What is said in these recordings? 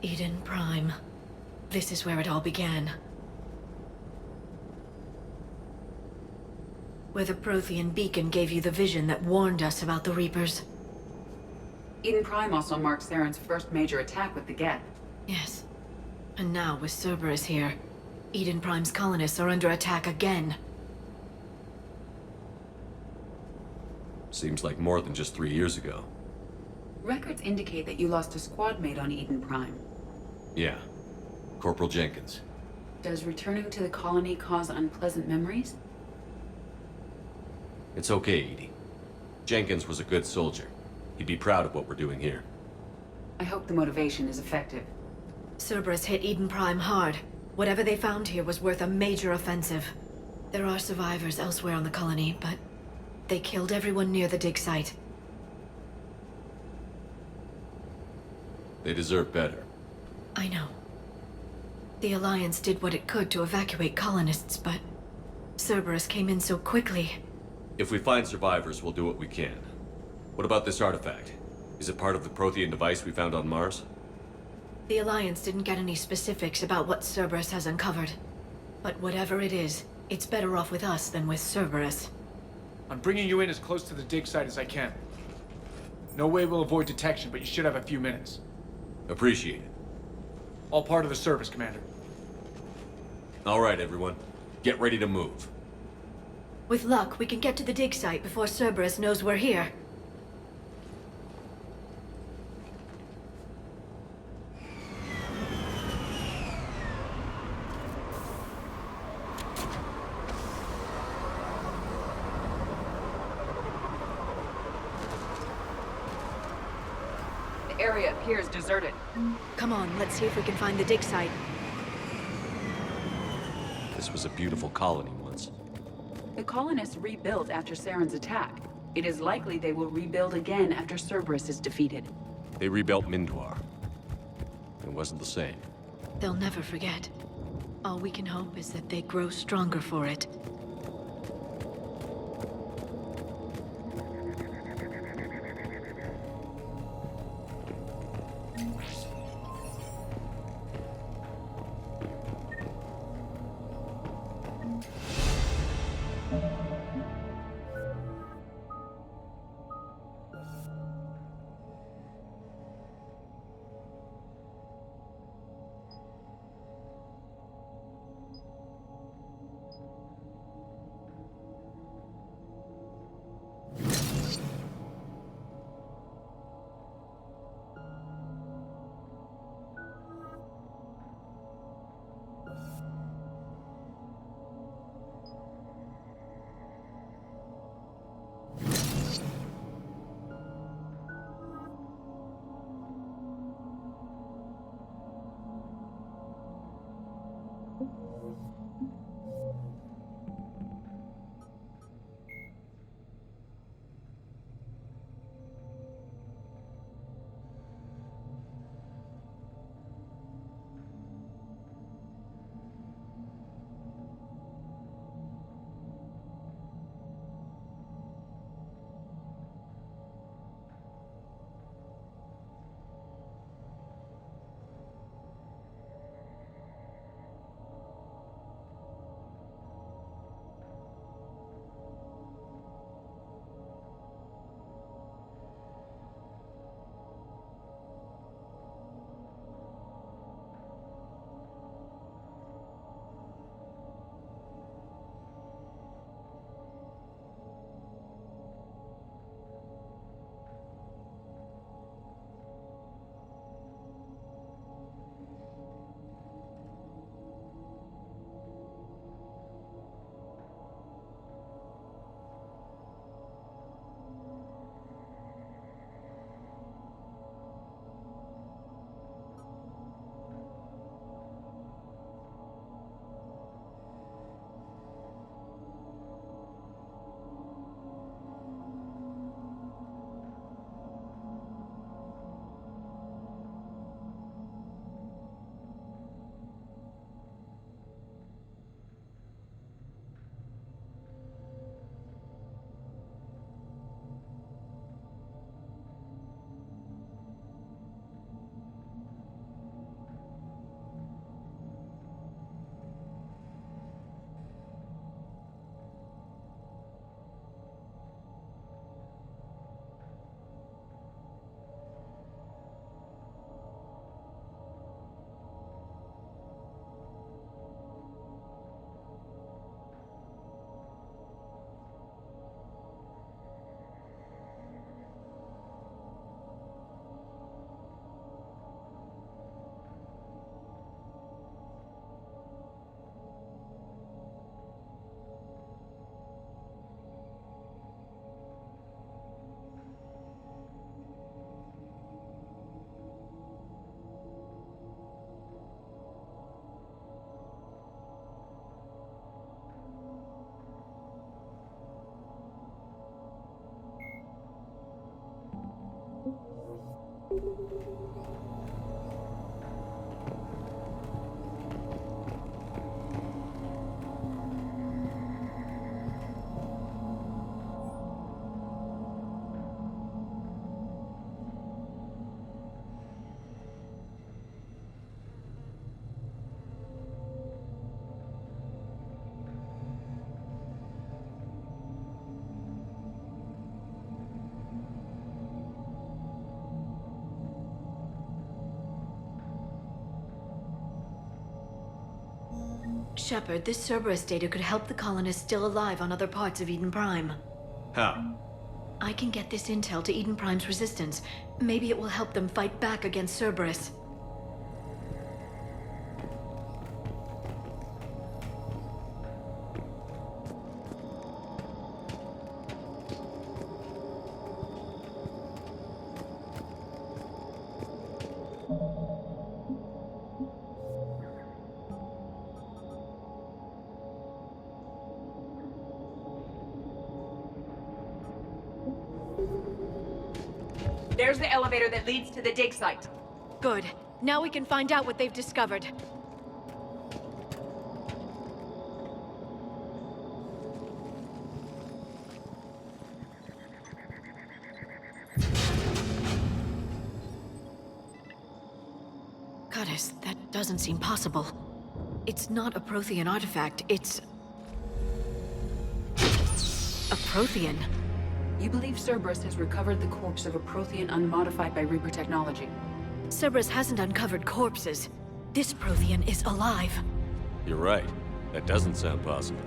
Eden Prime. This is where it all began. Where the Prothean beacon gave you the vision that warned us about the Reapers. Eden Prime also marked Saren's first major attack with the Geth. Yes. And now, with Cerberus here, Eden Prime's colonists are under attack again. Seems like more than just 3 years ago. Records indicate that you lost a squad mate on Eden Prime. Yeah. Corporal Jenkins. Does returning to the colony cause unpleasant memories? It's okay, Edie. Jenkins was a good soldier. He'd be proud of what we're doing here. I hope the motivation is effective. Cerberus hit Eden Prime hard. Whatever they found here was worth a major offensive. There are survivors elsewhere on the colony, but they killed everyone near the dig site. They deserve better. I know. The Alliance did what it could to evacuate colonists, but Cerberus came in so quickly. If we find survivors, we'll do what we can. What about this artifact? Is it part of the Prothean device we found on Mars? The Alliance didn't get any specifics about what Cerberus has uncovered. But whatever it is, it's better off with us than with Cerberus. I'm bringing you in as close to the dig site as I can. No way we'll avoid detection, but you should have a few minutes. Appreciate it. All part of the service, Commander. All right, everyone. Get ready to move. With luck, we can get to the dig site before Cerberus knows we're here. The area appears deserted. Come on, let's see if we can find the dig site. This was a beautiful colony once. The colonists rebuilt after Saren's attack. It is likely they will rebuild again after Cerberus is defeated. They rebuilt Mindwar. It wasn't the same. They'll never forget. All we can hope is that they grow stronger for it. Shepard, this Cerberus data could help the colonists still alive on other parts of Eden Prime. How? I can get this intel to Eden Prime's resistance. Maybe it will help them fight back against Cerberus. There's the elevator that leads to the dig site. Good. Now we can find out what they've discovered. Goddess, that doesn't seem possible. It's not a Prothean artifact, it's... a Prothean. You believe Cerberus has recovered the corpse of a Prothean unmodified by Reaper technology. Cerberus hasn't uncovered corpses. This Prothean is alive. You're right. That doesn't sound possible.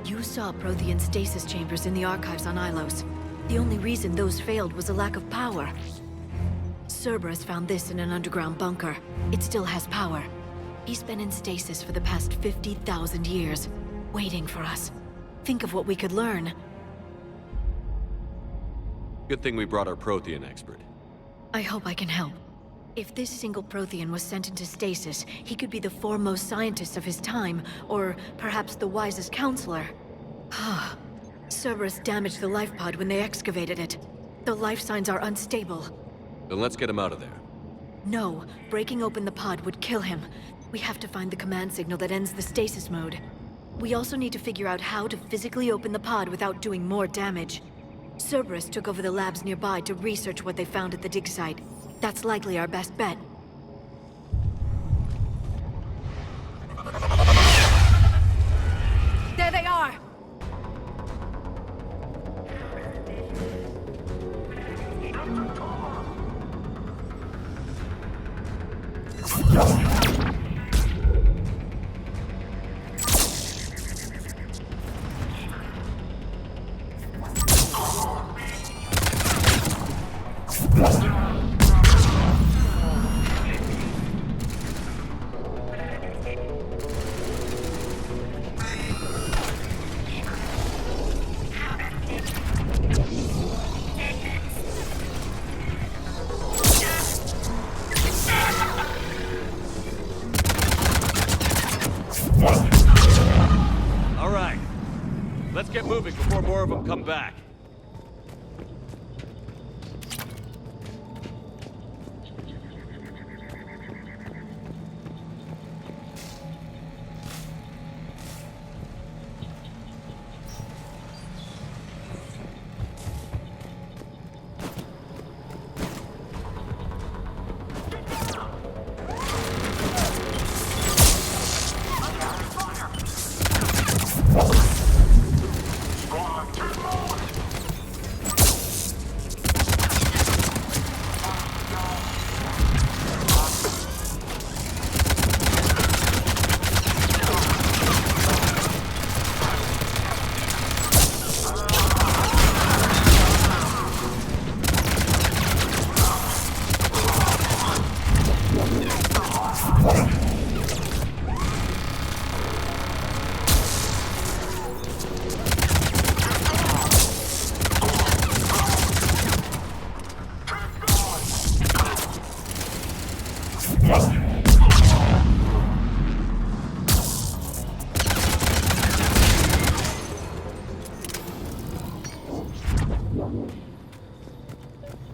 You saw Prothean stasis chambers in the archives on Ilos. The only reason those failed was a lack of power. Cerberus found this in an underground bunker. It still has power. He's been in stasis for the past 50,000 years, waiting for us. Think of what we could learn. Good thing we brought our Prothean expert. I hope I can help. If this single Prothean was sent into stasis, he could be the foremost scientist of his time, or perhaps the wisest counselor. Cerberus damaged the life pod when they excavated it. The life signs are unstable. Then let's get him out of there. No, breaking open the pod would kill him. We have to find the command signal that ends the stasis mode. We also need to figure out how to physically open the pod without doing more damage. Cerberus took over the labs nearby to research what they found at the dig site. That's likely our best bet. There they are! Let's get moving before more of them come back.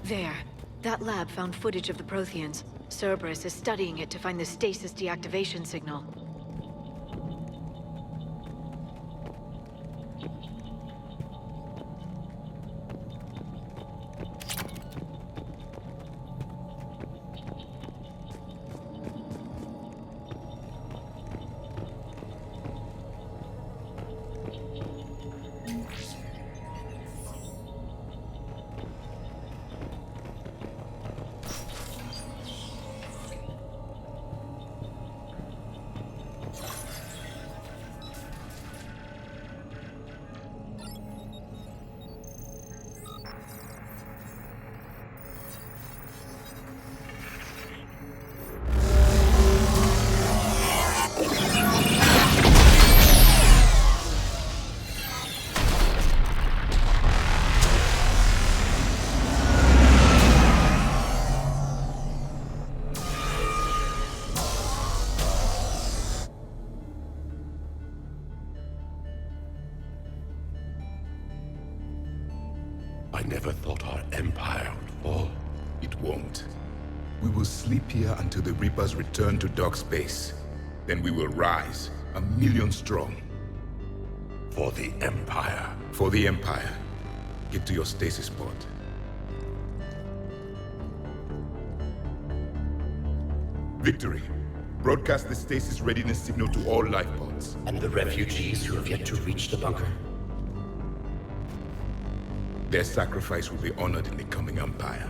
There. That lab found footage of the Protheans. Cerberus is studying it to find the stasis deactivation signal. I never thought our empire would fall. It won't. We will sleep here until the Reapers return to dark space. Then we will rise, 1,000,000 strong. For the empire. For the Empire. Get to your stasis pod. Victory. Broadcast the stasis readiness signal to all life pods. And the refugees who have yet to reach the bunker. Their sacrifice will be honored in the coming Empire.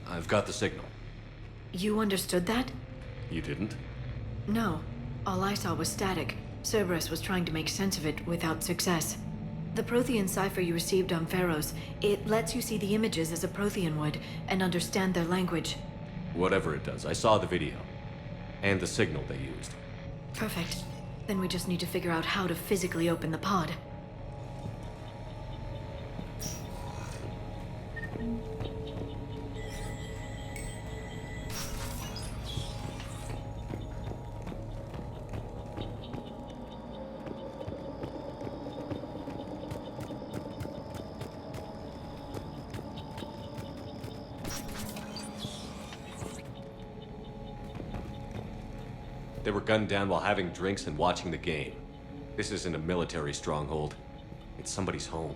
I've got the signal. You understood that? You didn't? No. All I saw was static. Cerberus was trying to make sense of it without success. The Prothean cipher you received on Pharaohs, it lets you see the images as a Prothean would, and understand their language. Whatever it does, I saw the video. And the signal they used. Perfect. Then we just need to figure out how to physically open the pod. They were gunned down while having drinks and watching the game. This isn't a military stronghold. It's somebody's home.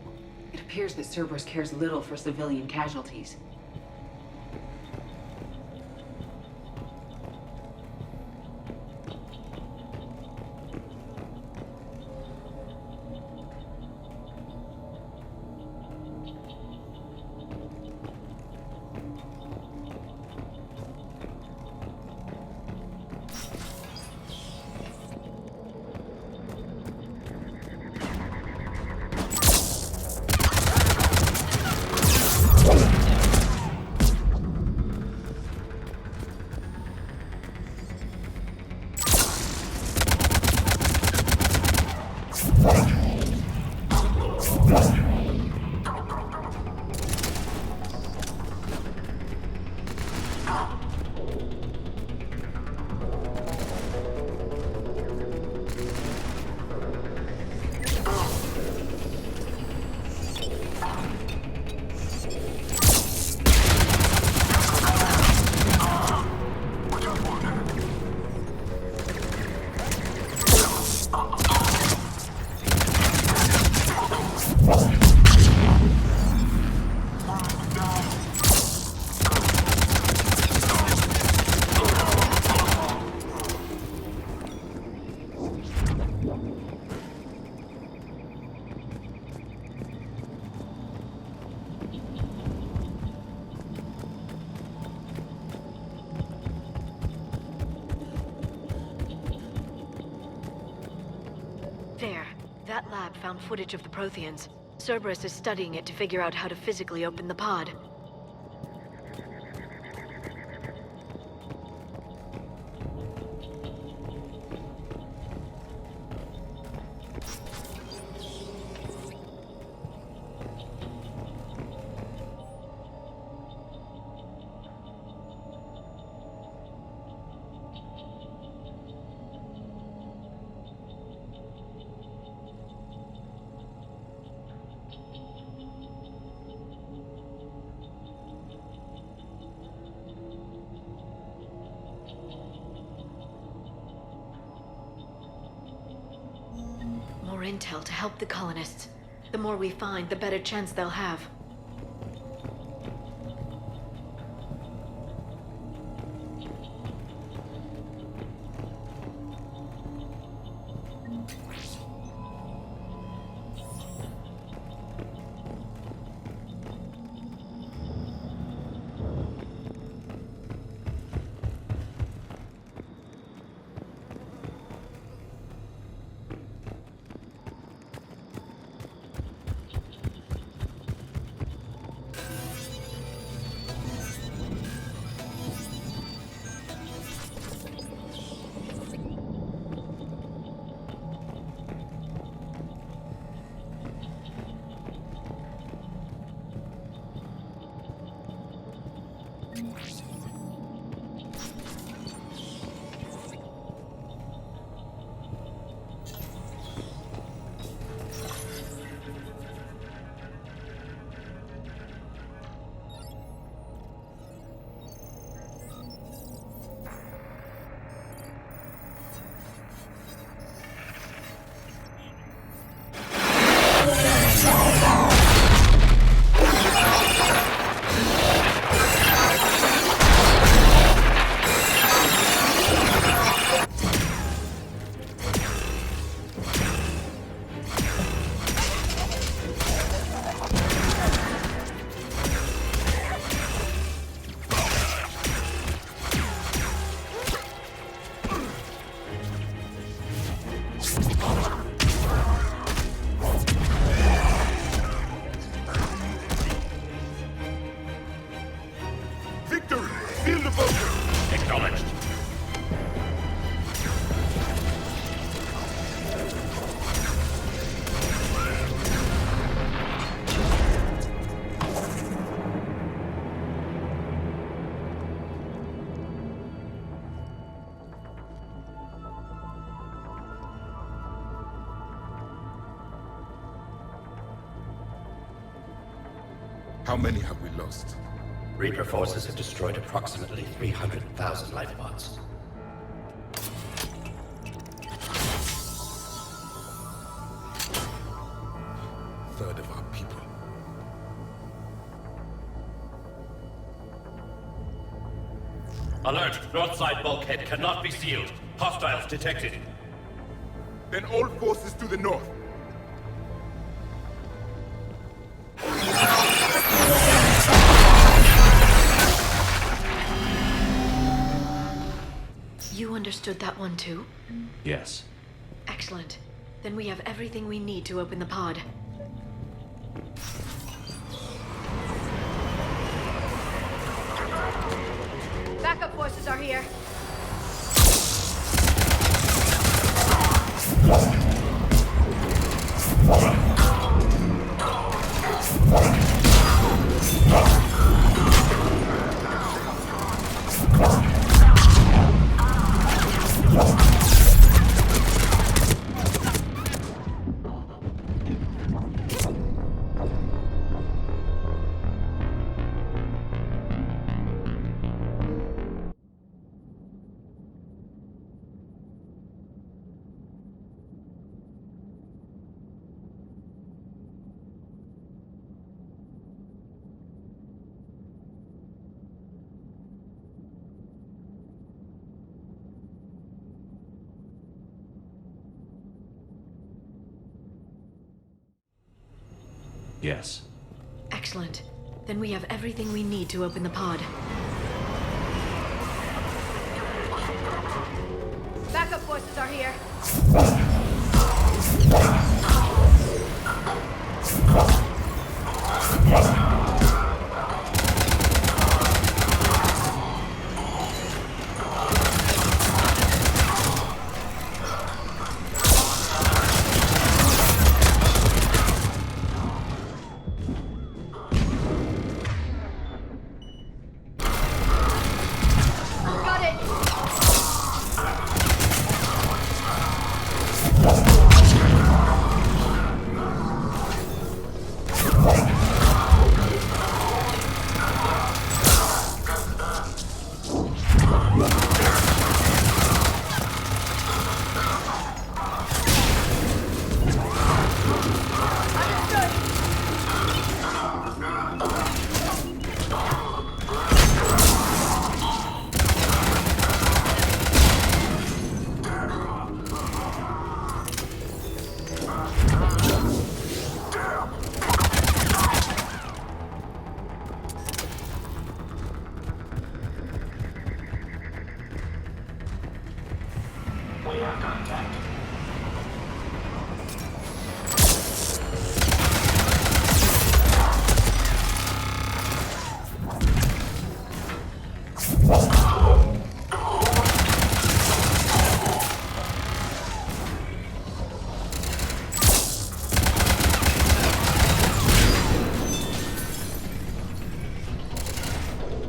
It appears that Cerberus cares little for civilian casualties. There. That lab found footage of the Protheans. Cerberus is studying it to figure out how to physically open the pod. More intel to help the colonists. The more we find, the better chance they'll have. How many have we lost? Reaper forces have destroyed approximately 300,000 life pods. Third of our people. Alert! North side bulkhead cannot be sealed. Hostiles detected. Then all forces to the north. You understood that one too? Yes. Excellent. Then we have everything we need to open the pod. Backup forces are here. Yes. Excellent. Then we have everything we need to open the pod. Backup forces are here.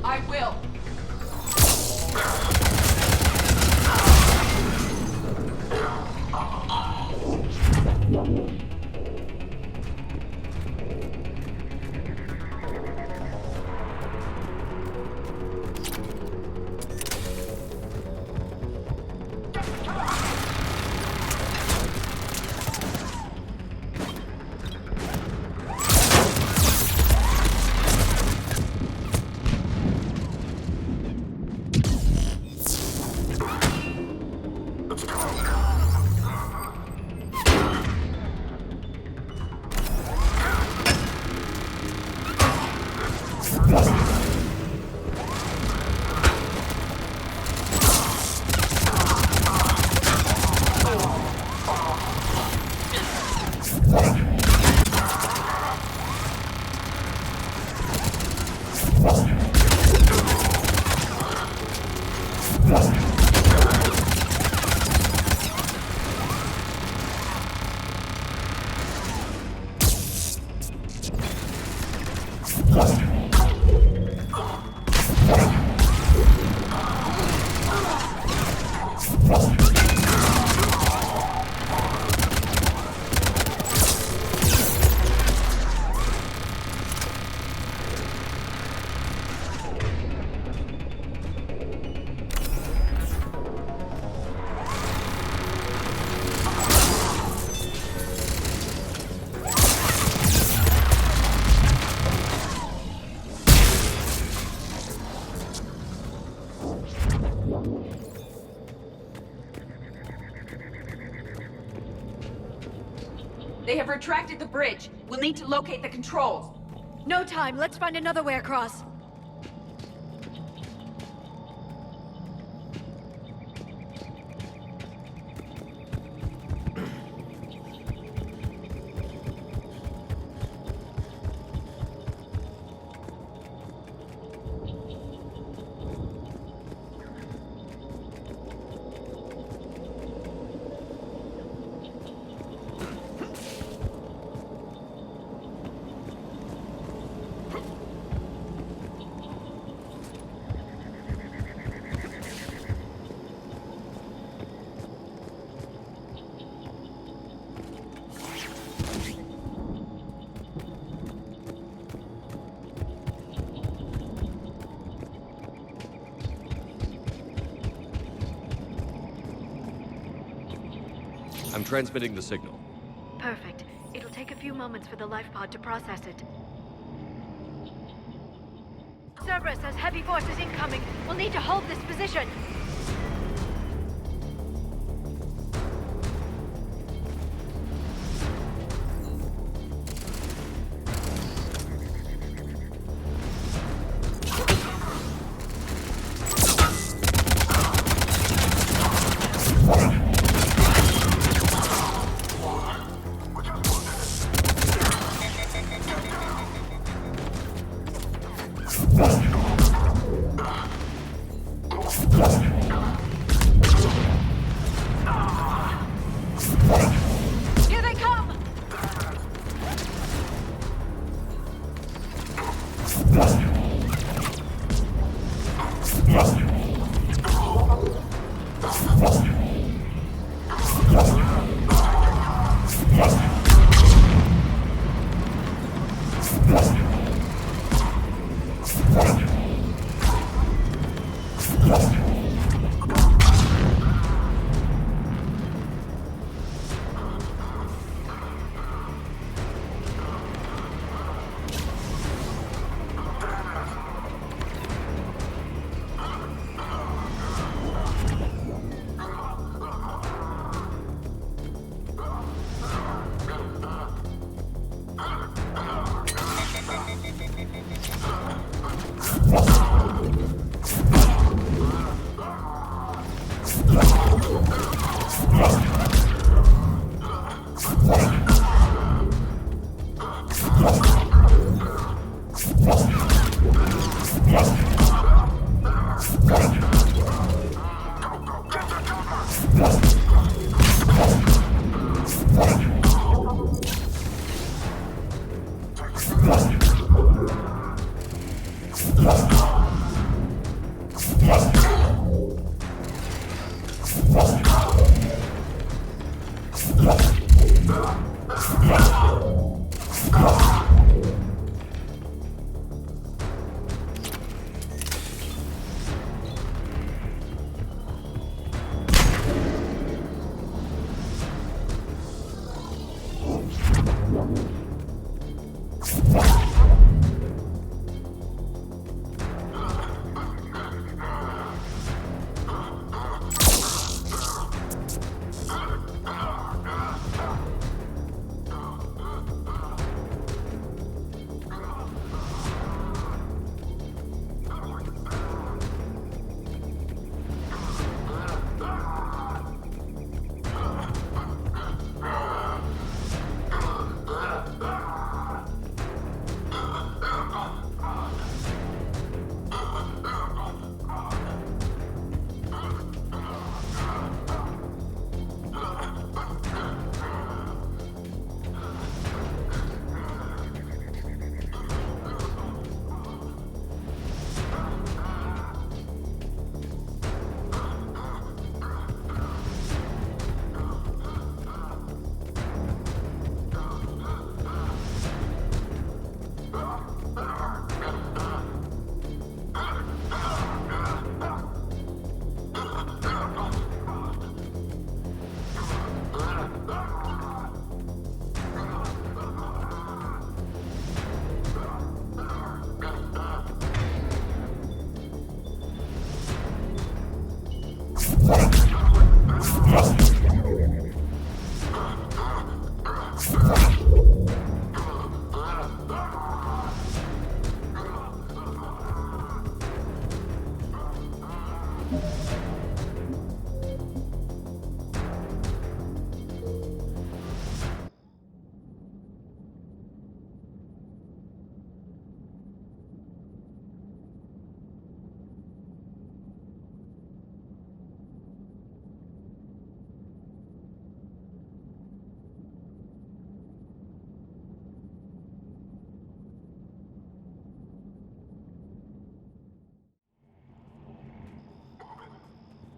I will. They have retracted the bridge. We'll need to locate the controls. No time. Let's find another way across. I'm transmitting the signal. Perfect. It'll take a few moments for the life pod to process it. Cerberus has heavy forces incoming. We'll need to hold this position.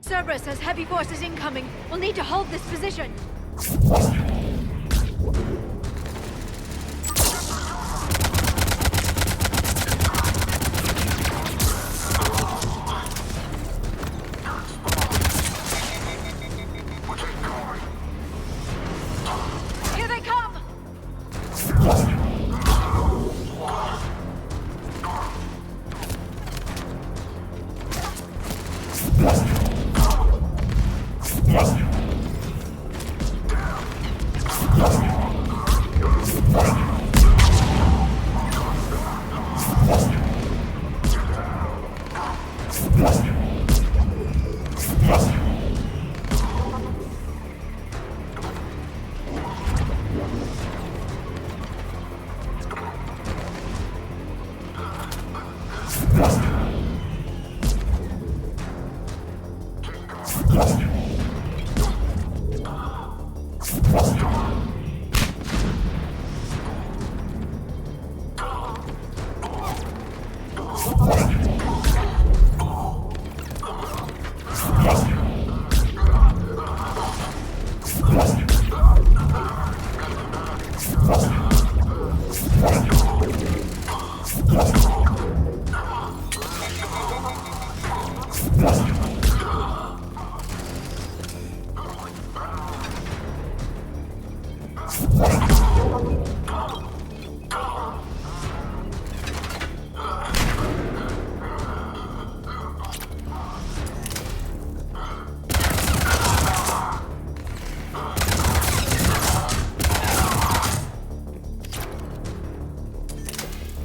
Cerberus has heavy forces incoming. We'll need to hold this position. Here they come!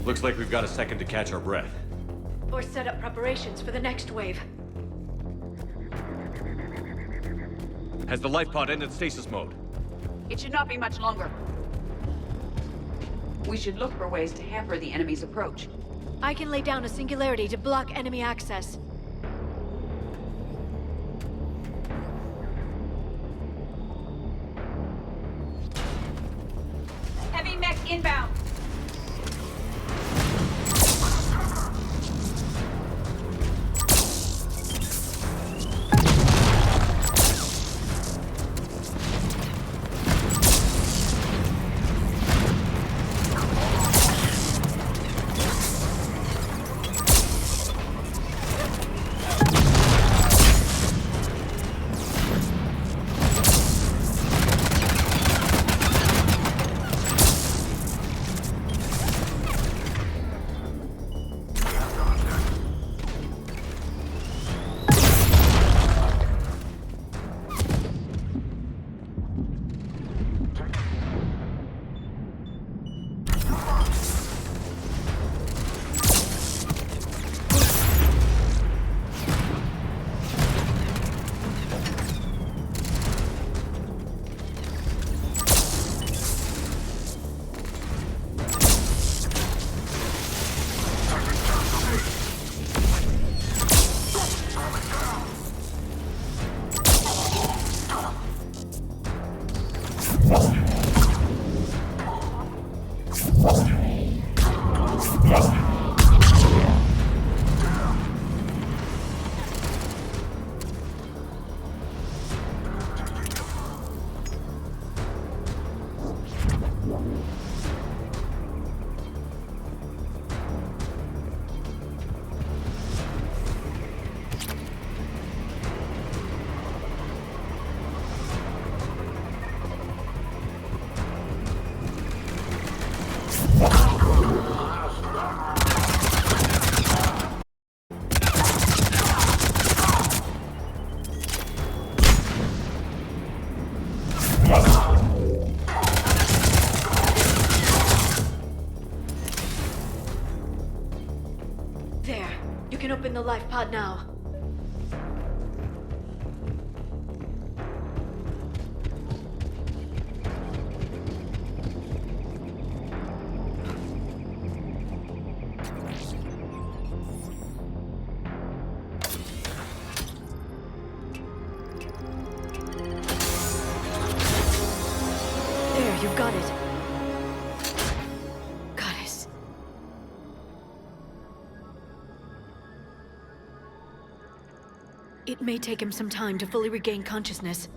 Looks like we've got a second to catch our breath. Or set up preparations for the next wave. Has the life pod ended stasis mode? It should not be much longer. We should look for ways to hamper the enemy's approach. I can lay down a singularity to block enemy access. Heavy mech inbound! Open the life pod now. There, you've got it. Goddess. It may take him some time to fully regain consciousness.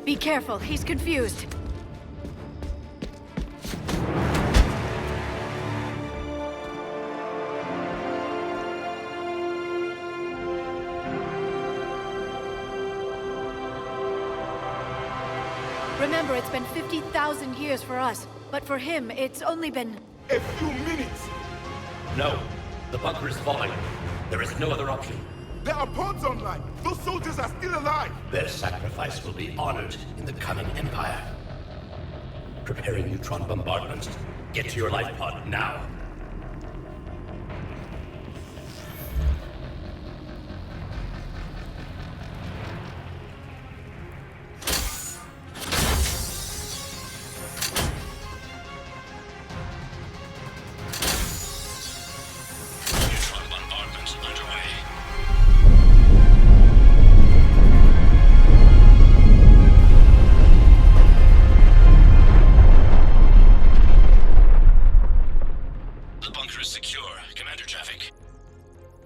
Be careful, he's confused. Remember, it's been 50,000 years for us, but for him, it's only been... A few minutes! No. The bunker is falling. There is no other option. There are pods online! Those soldiers are still alive! Their sacrifice will be honored in the coming Empire. Preparing neutron bombardment. Get to your life pod now.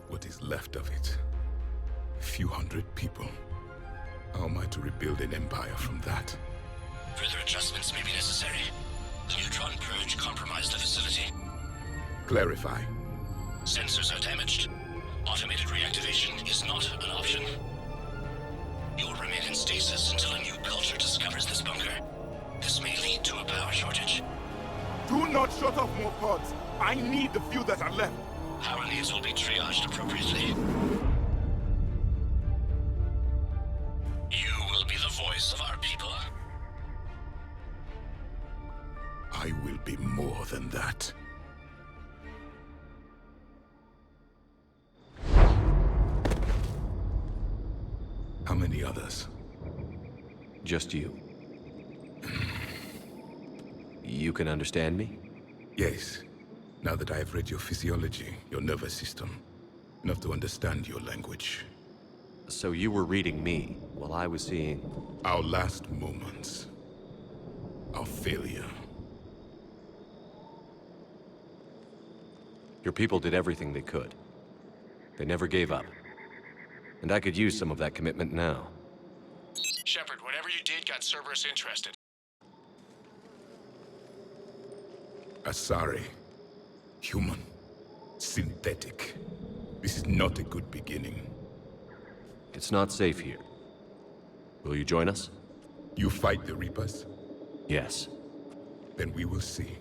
What is left of it? A few hundred people. How am I to rebuild an empire from that? Further adjustments may be necessary. The neutron purge compromised the facility. Clarify. Sensors are damaged. Automated reactivation is not an option. You will remain in stasis until a new culture discovers this bunker. This may lead to a power shortage. Do not shut off more pods. I need the few that are left. Power needs will be triaged appropriately. You will be the voice of our people. I will be more than that. How many others? Just you. You can understand me? Yes. Now that I have read your physiology, your nervous system, enough to understand your language. So you were reading me while I was seeing... Our last moments. Our failure. Your people did everything they could. They never gave up. And I could use some of that commitment now. Shepard, whatever you did got Cerberus interested. Asari. Human. Synthetic. This is not a good beginning. It's not safe here. Will you join us? You fight the Reapers? Yes. Then we will see.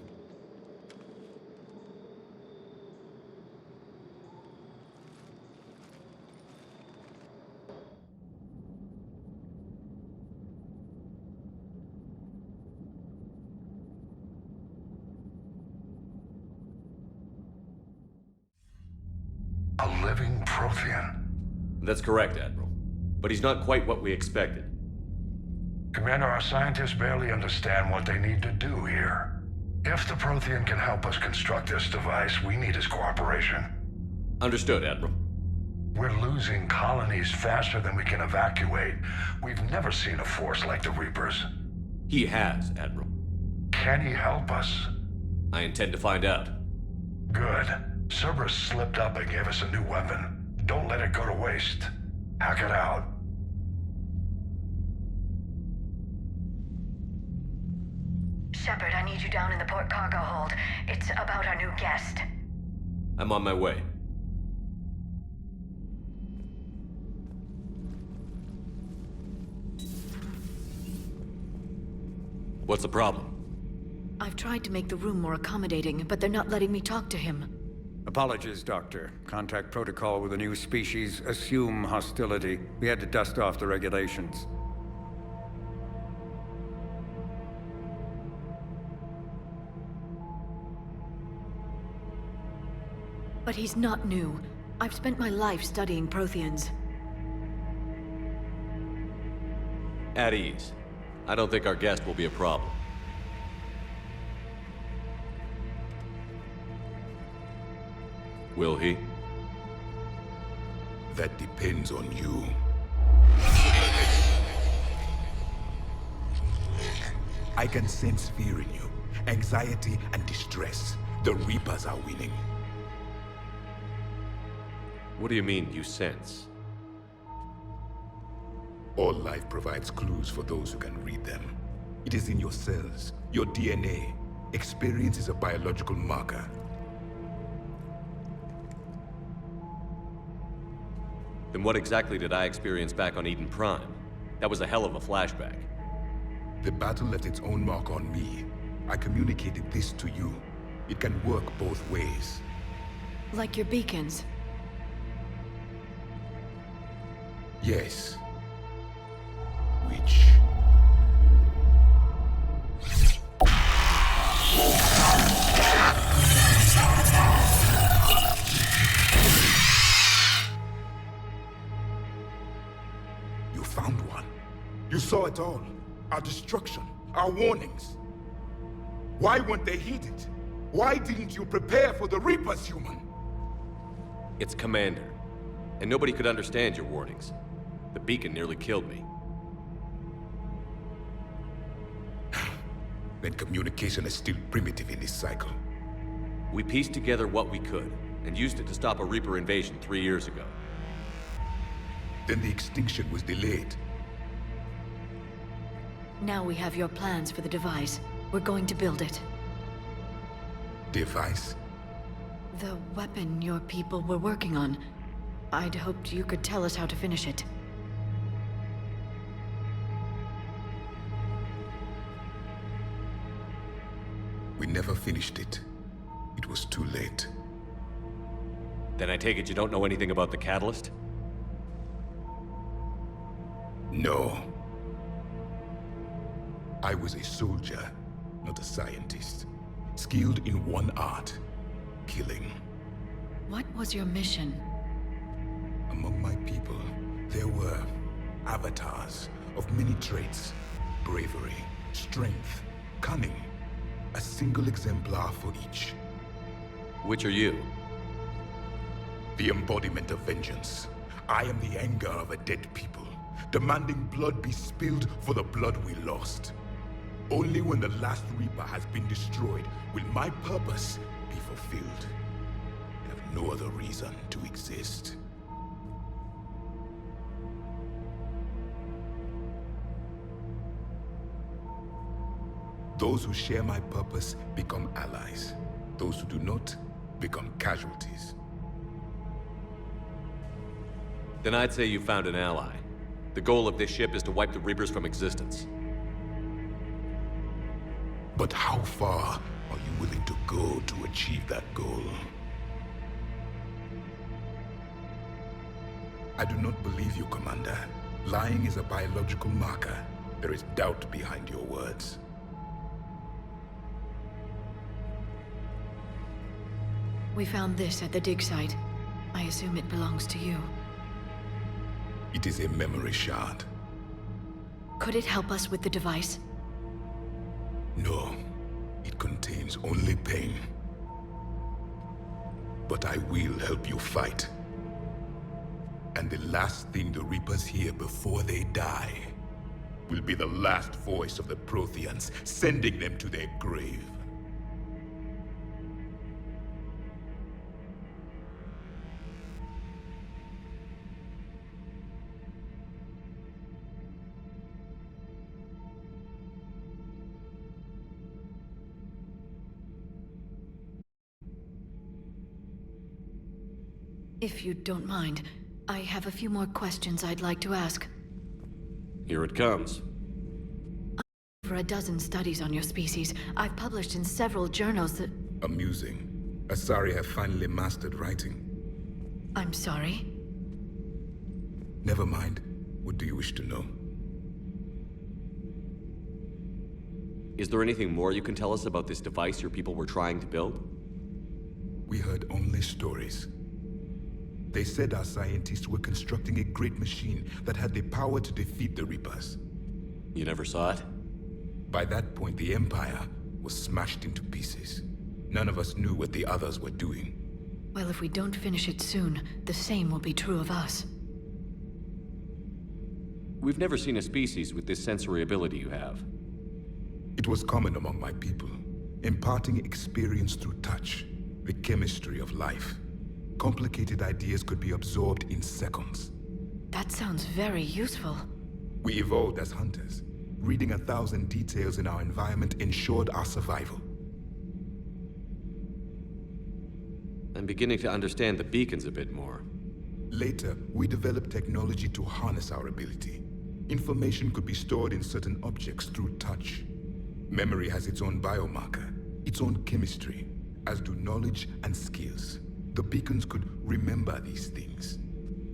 A living Prothean. That's correct, Admiral. But he's not quite what we expected. Commander, our scientists barely understand what they need to do here. If the Prothean can help us construct this device, we need his cooperation. Understood, Admiral. We're losing colonies faster than we can evacuate. We've never seen a force like the Reapers. He has, Admiral. Can he help us? I intend to find out. Good. Cerberus slipped up and gave us a new weapon. Don't let it go to waste. Hack it out. Shepard, I need you down in the port cargo hold. It's about our new guest. I'm on my way. What's the problem? I've tried to make the room more accommodating, but they're not letting me talk to him. Apologies, Doctor. Contact protocol with a new species. Assume hostility. We had to dust off the regulations. But he's not new. I've spent my life studying Protheans. At ease. I don't think our guest will be a problem. Will he? That depends on you. I can sense fear in you, anxiety and distress. The Reapers are winning. What do you mean, you sense? All life provides clues for those who can read them. It is in your cells, your DNA. Experience is a biological marker. Then what exactly did I experience back on Eden Prime? That was a hell of a flashback. The battle left its own mark on me. I communicated this to you. It can work both ways. Like your beacons. Yes. Which... You found one. You saw it all. Our destruction, our warnings. Why weren't they heeded? Why didn't you prepare for the Reapers, human? It's Commander. And nobody could understand your warnings. The beacon nearly killed me. Then communication is still primitive in this cycle. We pieced together what we could, and used it to stop a Reaper invasion 3 years ago. Then the extinction was delayed. Now we have your plans for the device. We're going to build it. Device? The weapon your people were working on. I'd hoped you could tell us how to finish it. We never finished it. It was too late. Then I take it you don't know anything about the catalyst? No. I was a soldier, not a scientist. Skilled in one art, killing. What was your mission? Among my people, there were avatars of many traits. Bravery, strength, cunning. A single exemplar for each. Which are you? The embodiment of vengeance. I am the anger of a dead people, demanding blood be spilled for the blood we lost. Only when the last Reaper has been destroyed will my purpose be fulfilled. I have no other reason to exist. Those who share my purpose become allies. Those who do not become casualties. Then I'd say you found an ally. The goal of this ship is to wipe the Reapers from existence. But how far are you willing to go to achieve that goal? I do not believe you, Commander. Lying is a biological marker. There is doubt behind your words. We found this at the dig site. I assume it belongs to you. It is a memory shard. Could it help us with the device? No, it contains only pain. But I will help you fight. And the last thing the Reapers hear before they die will be the last voice of the Protheans, sending them to their grave. If you don't mind, I have a few more questions I'd like to ask. Here it comes. Over a dozen studies on your species. I've published in several journals that... Amusing. Asari have finally mastered writing. I'm sorry? Never mind. What do you wish to know? Is there anything more you can tell us about this device your people were trying to build? We heard only stories. They said our scientists were constructing a great machine that had the power to defeat the Reapers. You never saw it? By that point, the Empire was smashed into pieces. None of us knew what the others were doing. Well, if we don't finish it soon, the same will be true of us. We've never seen a species with this sensory ability you have. It was common among my people, imparting experience through touch, the chemistry of life. Complicated ideas could be absorbed in seconds. That sounds very useful. We evolved as hunters. Reading 1,000 details in our environment ensured our survival. I'm beginning to understand the beacons a bit more. Later, we developed technology to harness our ability. Information could be stored in certain objects through touch. Memory has its own biomarker, its own chemistry, as do knowledge and skills. The beacons could remember these things.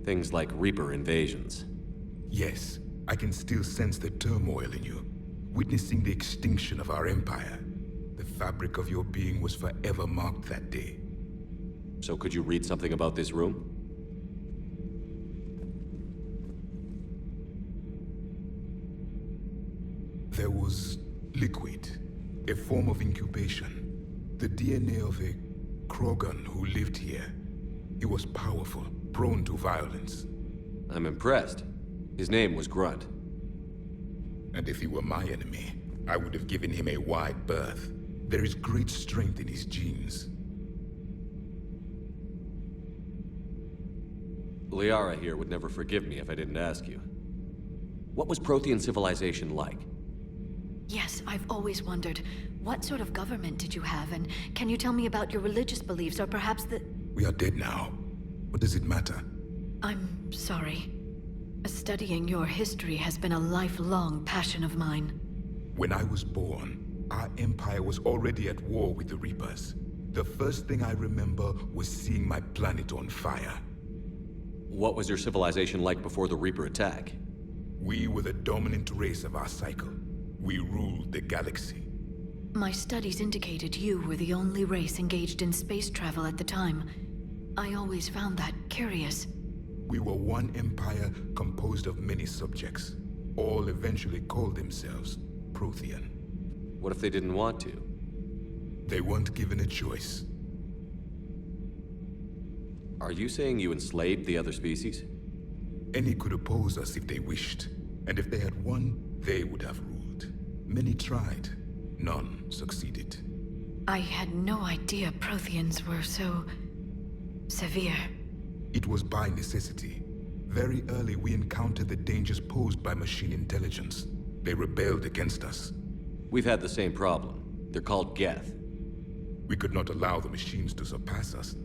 Things like Reaper invasions. Yes, I can still sense the turmoil in you, witnessing the extinction of our empire. The fabric of your being was forever marked that day. So could you read something about this room? There was liquid, a form of incubation. The DNA of a Krogan who lived here. He was powerful, prone to violence. I'm impressed. His name was Grunt. And if he were my enemy, I would have given him a wide berth. There is great strength in his genes. Liara here would never forgive me if I didn't ask you. What was Prothean civilization like? Yes, I've always wondered, what sort of government did you have, and can you tell me about your religious beliefs, or perhaps the... We are dead now. What does it matter? I'm sorry. Studying your history has been a lifelong passion of mine. When I was born, our empire was already at war with the Reapers. The first thing I remember was seeing my planet on fire. What was your civilization like before the Reaper attack? We were the dominant race of our cycle. We ruled the galaxy. My studies indicated you were the only race engaged in space travel at the time. I always found that curious. We were one empire composed of many subjects. All eventually called themselves Prothean. What if they didn't want to? They weren't given a choice. Are you saying you enslaved the other species? Any could oppose us if they wished. And if they had won, they would have ruled. Many tried. None succeeded. I had no idea Protheans were so... severe. It was by necessity. Very early we encountered the dangers posed by machine intelligence. They rebelled against us. We've had the same problem. They're called Geth. We could not allow the machines to surpass us.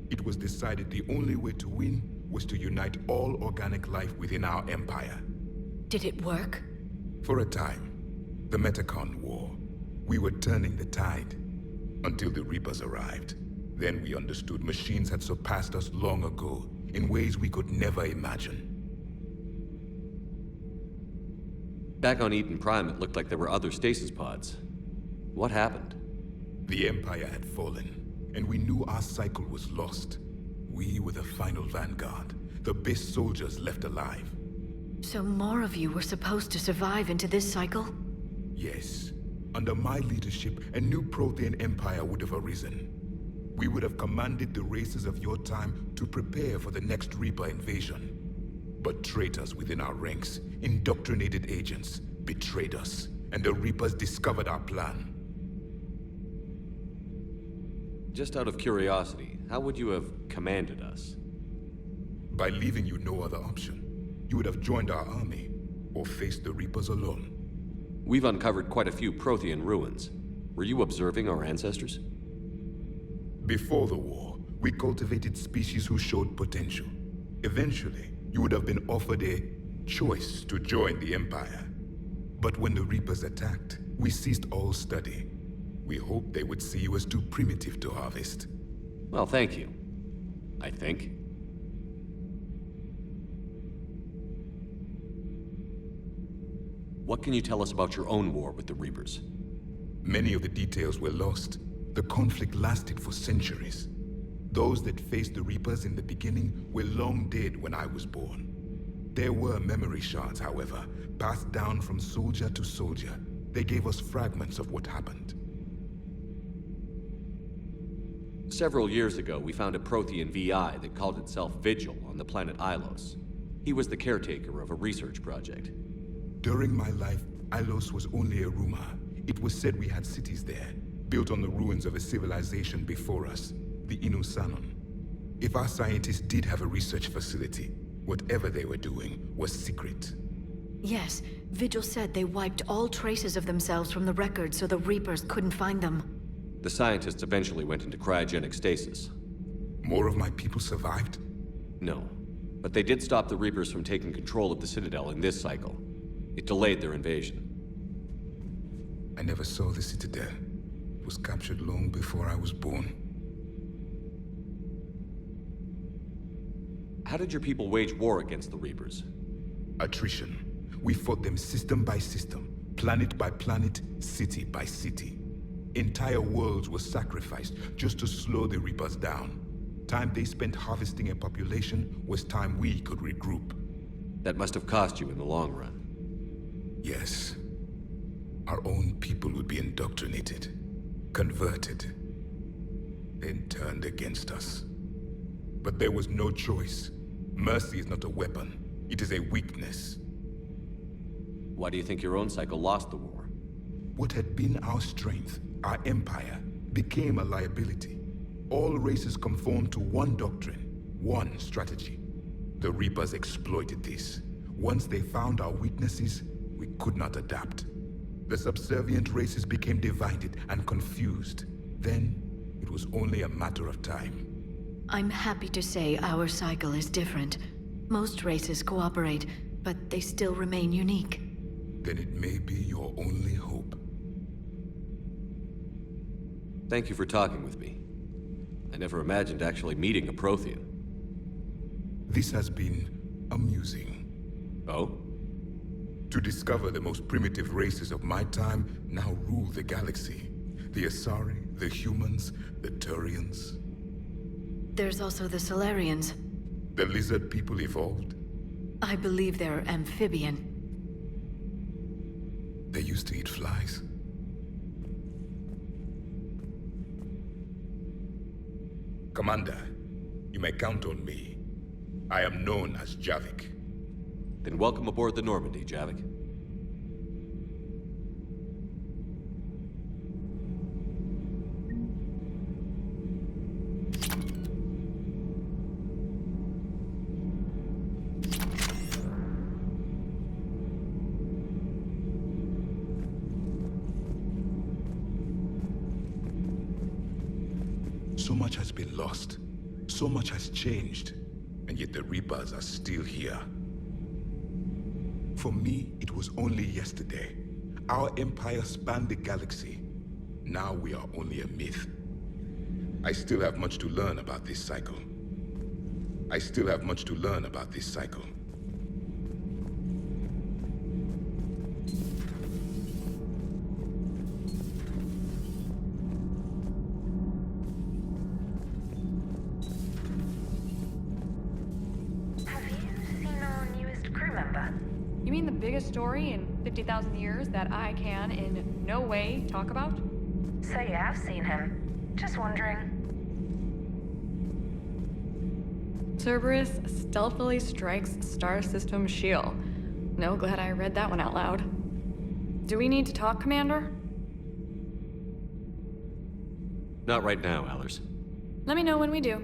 It was decided the only way to win was to unite all organic life within our empire. Did it work? For a time. The Metacon War. We were turning the tide. Until the Reapers arrived. Then we understood machines had surpassed us long ago, in ways we could never imagine. Back on Eden Prime, it looked like there were other stasis pods. What happened? The Empire had fallen, and we knew our cycle was lost. We were the final vanguard, the best soldiers left alive. So more of you were supposed to survive into this cycle? Yes. Under my leadership, a new Prothean empire would have arisen. We would have commanded the races of your time to prepare for the next Reaper invasion. But traitors within our ranks, indoctrinated agents, betrayed us, and the Reapers discovered our plan. Just out of curiosity, how would you have commanded us? By leaving you no other option. You would have joined our army, or faced the Reapers alone. We've uncovered quite a few Prothean ruins. Were you observing our ancestors? Before the war, we cultivated species who showed potential. Eventually, you would have been offered a choice to join the Empire. But when the Reapers attacked, we ceased all study. We hoped they would see you as too primitive to harvest. Well, thank you. I think. What can you tell us about your own war with the Reapers? Many of the details were lost. The conflict lasted for centuries. Those that faced the Reapers in the beginning were long dead when I was born. There were memory shards, however, passed down from soldier to soldier. They gave us fragments of what happened. Several years ago, we found a Prothean VI that called itself Vigil on the planet Ilos. He was the caretaker of a research project. During my life, Ilos was only a rumor. It was said we had cities there, built on the ruins of a civilization before us, the Inusanon. If our scientists did have a research facility, whatever they were doing was secret. Yes, Vigil said they wiped all traces of themselves from the records so the Reapers couldn't find them. The scientists eventually went into cryogenic stasis. More of my people survived? No, but they did stop the Reapers from taking control of the Citadel in this cycle. It delayed their invasion. I never saw the Citadel. It was captured long before I was born. How did your people wage war against the Reapers? Attrition. We fought them system by system, planet by planet, city by city. Entire worlds were sacrificed just to slow the Reapers down. Time they spent harvesting a population was time we could regroup. That must have cost you in the long run. Yes. Our own people would be indoctrinated, converted, then turned against us. But there was no choice. Mercy is not a weapon. It is a weakness. Why do you think your own cycle lost the war? What had been our strength, our empire, became a liability. All races conformed to one doctrine, one strategy. The Reapers exploited this. Once they found our weaknesses, we could not adapt. The subservient races became divided and confused. Then, it was only a matter of time. I'm happy to say our cycle is different. Most races cooperate, but they still remain unique. Then it may be your only hope. Thank you for talking with me. I never imagined actually meeting a Prothean. This has been amusing. Oh? To discover the most primitive races of my time now rule the galaxy. The Asari, the humans, the Turians. There's also the Solarians. The lizard people evolved. I believe they're amphibian. They used to eat flies. Commander, you may count on me. I am known as Javik. Then welcome aboard the Normandy, Javik. So much has been lost. So much has changed. And yet the Reapers are still here. For me, it was only yesterday. Our empire spanned the galaxy. Now we are only a myth. I still have much to learn about this cycle. I still have much to learn about this cycle. You mean the biggest story in 50,000 years that I can in no way talk about? So you have seen him. Just wondering. Cerberus stealthily strikes Star System shield. No, glad I read that one out loud. Do we need to talk, Commander? Not right now, Allers. Let me know when we do.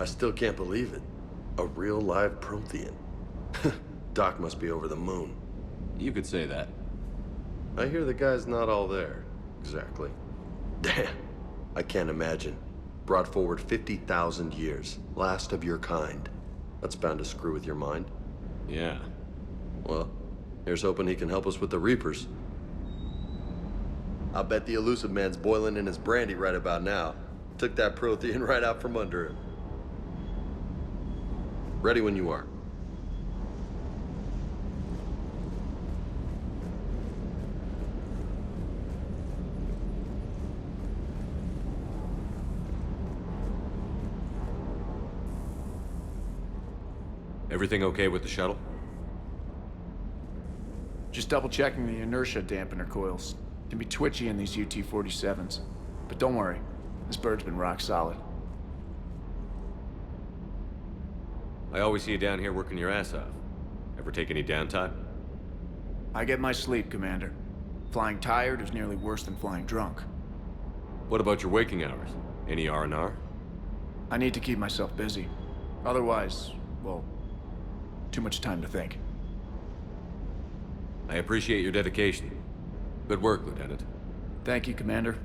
still can't believe it. A real live Prothean. Doc must be over the moon. You could say that. I hear the guy's not all there. Exactly. Damn. I can't imagine. Brought forward 50,000 years. Last of your kind. That's bound to screw with your mind. Yeah. Well, here's hoping he can help us with the Reapers. I'll bet the elusive man's boiling in his brandy right about now. Took that Prothean right out from under him. Ready when you are. Everything okay with the shuttle? Just double checking the inertia dampener coils. Can be twitchy in these UT-47s. But don't worry, this bird's been rock solid. I always see you down here working your ass off. Ever take any downtime? I get my sleep, Commander. Flying tired is nearly worse than flying drunk. What about your waking hours? Any R&R? I need to keep myself busy. Otherwise, well, too much time to think. I appreciate your dedication. Good work, Lieutenant. Thank you, Commander.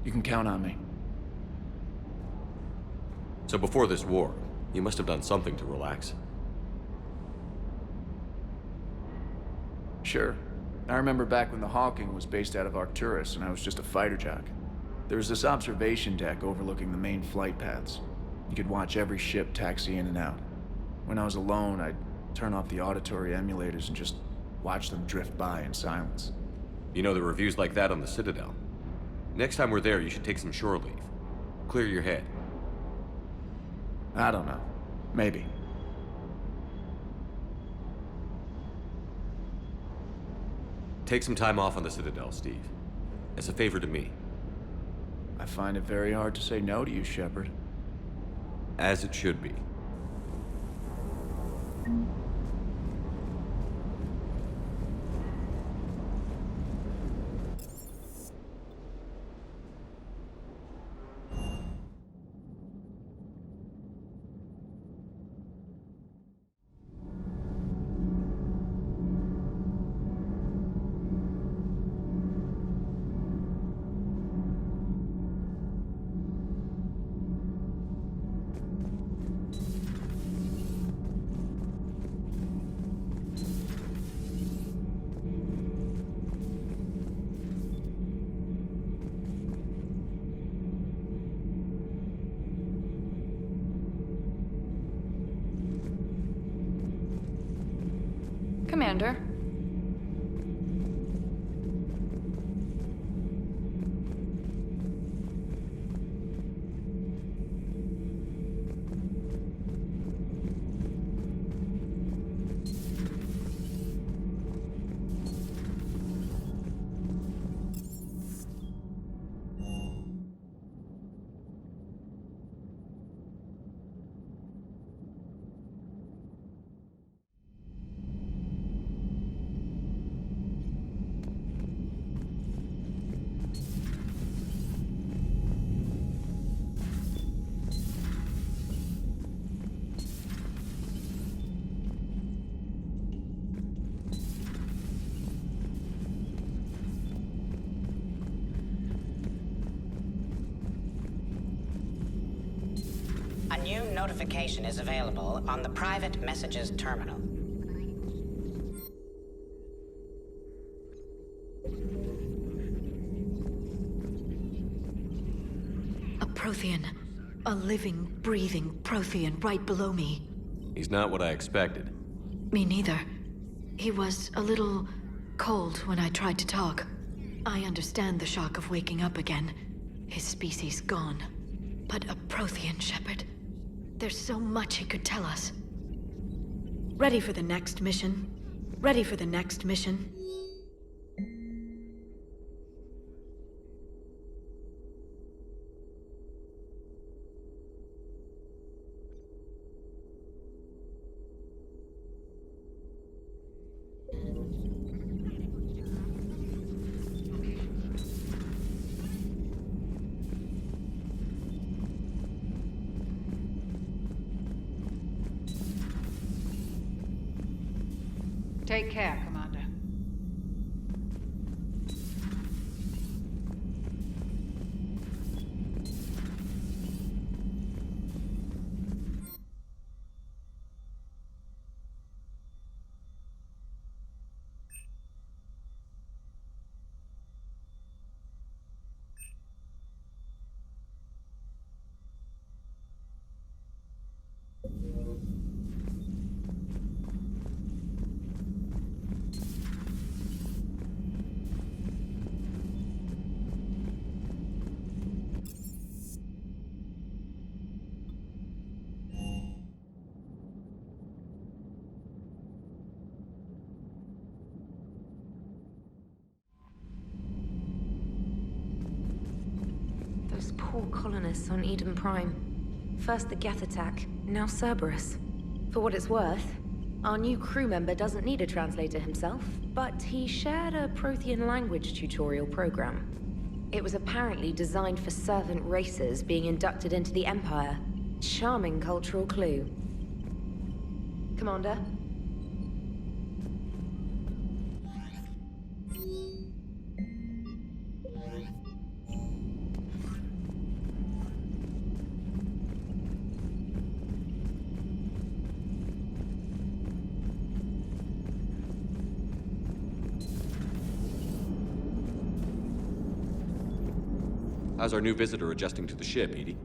You can count on me. So before this war, you must have done something to relax. Sure. I remember back when the Hawking was based out of Arcturus and I was just a fighter jock. There was this observation deck overlooking the main flight paths. You could watch every ship taxi in and out. When I was alone, I'd turn off the auditory emulators and just watch them drift by in silence. You know, there are reviews like that on the Citadel. Next time we're there, you should take some shore leave. Clear your head. I don't know. Maybe. Take some time off on the Citadel, Steve. As a favor to me. I find it very hard to say no to you, Shepard. As it should be. Commander. A new notification is available on the private messages terminal. A Prothean. A living, breathing Prothean right below me. He's not what I expected. Me neither. He was a little cold when I tried to talk. I understand the shock of waking up again. His species gone. But a Prothean, Shepard. There's so much he could tell us. Ready for the next mission? Ready for the next mission? Take care, Commander. Those poor colonists on Eden Prime. First the Geth attack, now Cerberus. For what it's worth, our new crew member doesn't need a translator himself, but he shared a Prothean language tutorial program. It was apparently designed for servant races being inducted into the Empire. Charming cultural clue. Commander? How's our new visitor adjusting to the ship, Edie?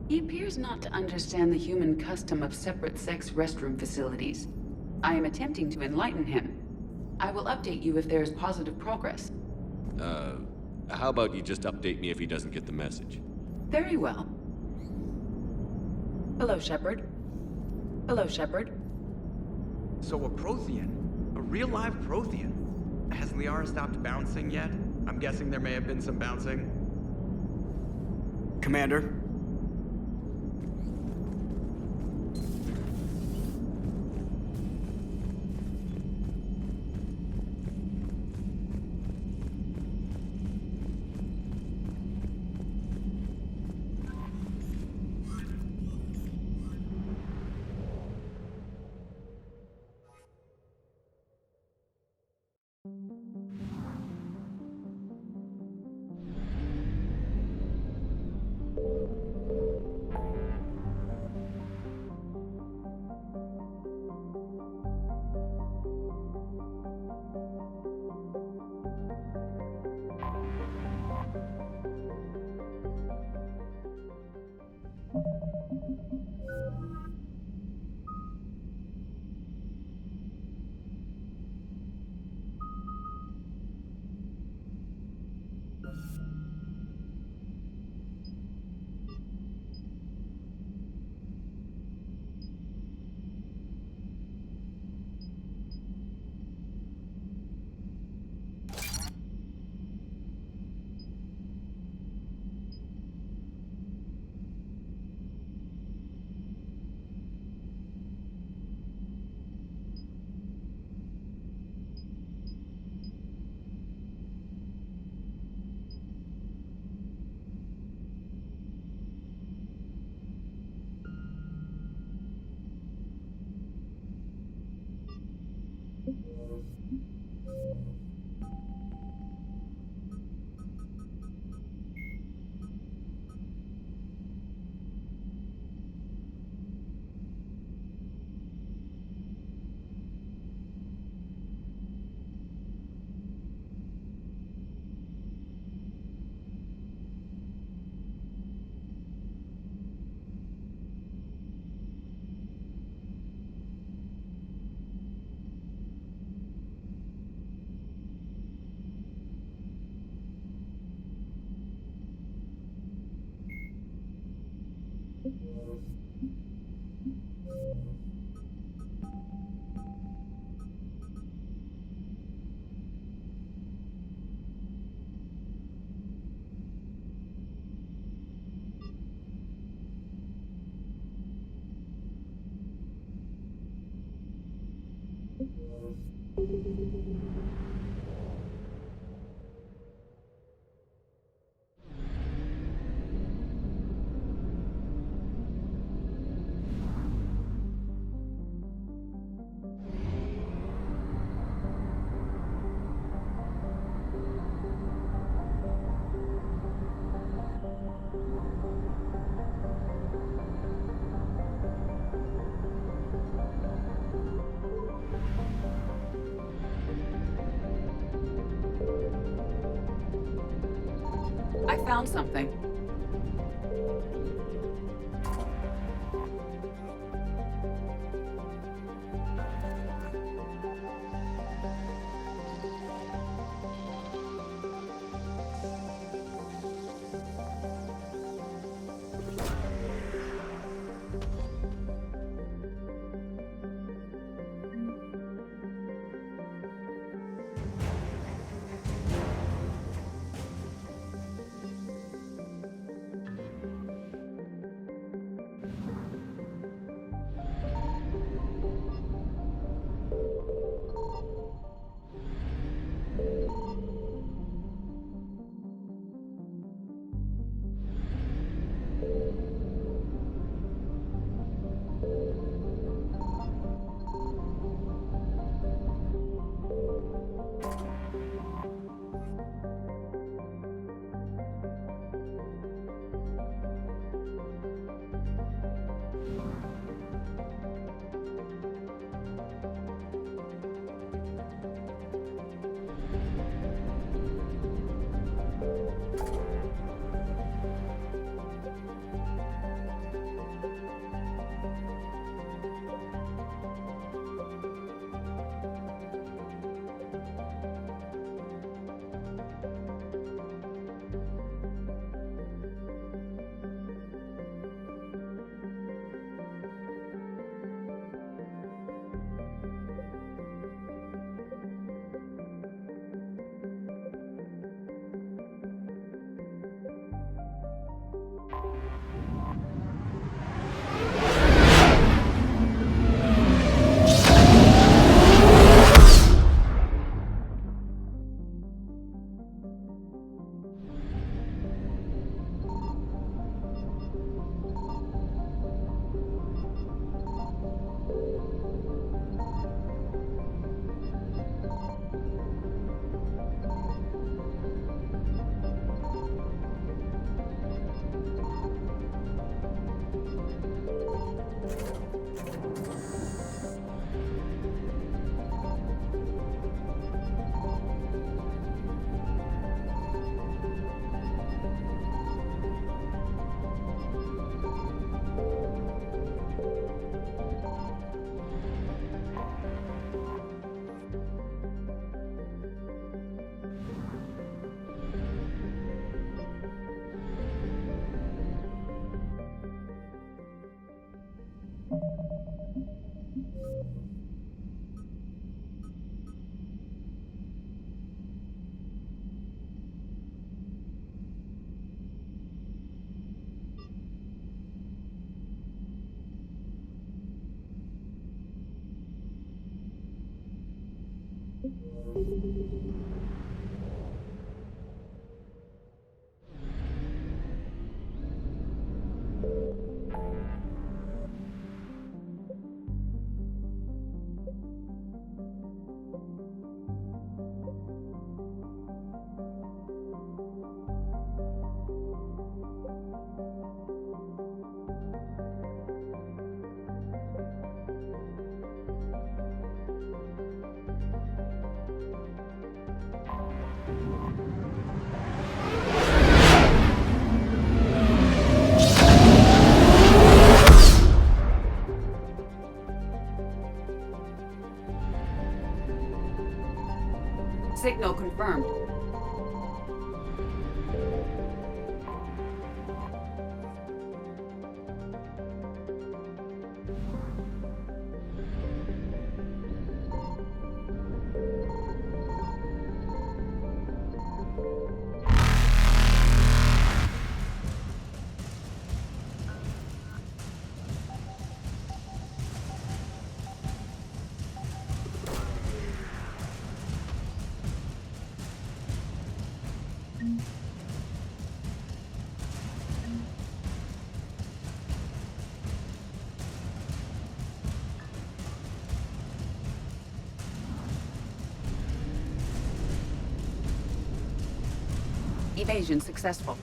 He appears not to understand the human custom of separate-sex restroom facilities. I am attempting to enlighten him. I will update you if there is positive progress. How about you just update me if he doesn't get the message? Very well. Hello, Shepard. Hello, Shepard. So a Prothean? A real live Prothean? Has Liara stopped bouncing yet? I'm guessing there may have been some bouncing. Commander? I found something. Signal confirmed. Evasion successful.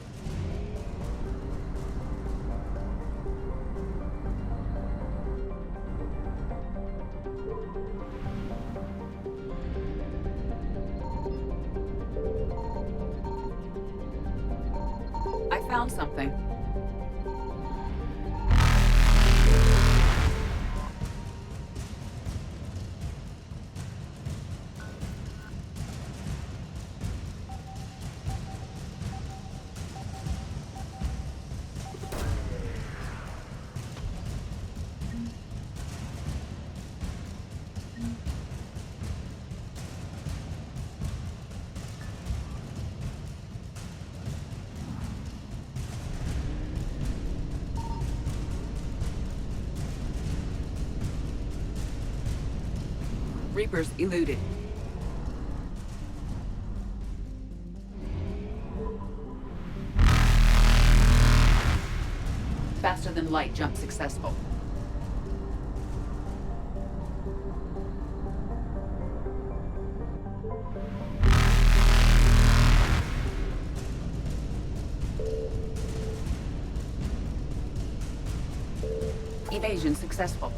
found something. Reapers eluded. Faster than light jump successful. Evasion successful.